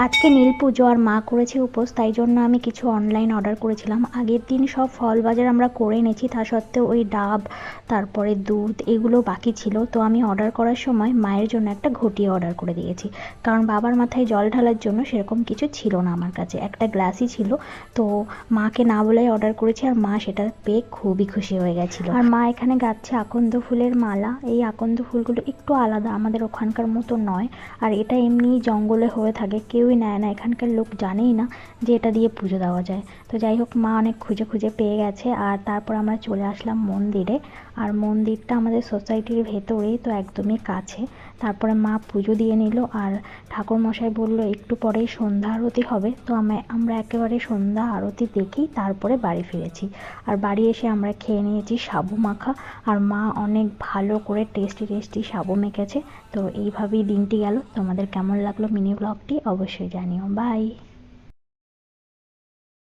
আজকে নীল পুজো আর মা করেছে উপোস, তাই জন্য আমি কিছু অনলাইন অর্ডার করেছিলাম। আগের দিন সব ফল বাজার আমরা করে এনেছি, তা সত্ত্বেও ওই ডাব, তারপরে দুধ এগুলো বাকি ছিল। তো আমি অর্ডার করার সময় মায়ের জন্য একটা ঘটি অর্ডার করে দিয়েছি, কারণ বাবার মাথায় জল ঢালার জন্য সেরকম কিছু ছিল না আমার কাছে, একটা গ্লাসই ছিল। তো মাকে না বলেই অর্ডার করেছি, আর মা সেটা পেয়ে খুবই খুশি হয়ে গেছিলো। আর মা এখানে গাচ্ছে আকন্দ ফুলের মালা। এই আকন্দ ফুলগুলো একটু আলাদা, আমাদের ওখানকার মতো নয়। আর এটা এমনি জঙ্গলে হয়ে থাকে, কেউই নেয় না, এখানকার লোক জানেই না যে এটা দিয়ে পুজো দেওয়া যায়। তো যাই হোক, মা অনেক খুঁজে খুঁজে পেয়ে গেছে। আর তারপর আমরা চলে আসলাম মন্দিরে। আর মন্দিরটা আমাদের সোসাইটির ভেতরেই, তো একদমই কাছে। তারপরে মা পুজো দিয়ে নিল, আর ঠাকুরমশাই বললো একটু পরেই সন্ধ্যা আরতি হবে। তো আমরা একেবারে সন্ধ্যা আরতি দেখি তারপরে বাড়ি ফিরেছি। আর বাড়ি এসে আমরা খেয়ে নিয়েছি সাবু মাখা, আর মা অনেক ভালো করে টেস্টি টেস্টি সাবু মেখেছে। তো এইভাবেই দিনটি গেল। তোমাদের কেমন লাগলো মিনি ব্লগটি অবশ্যই জানিও। বাই।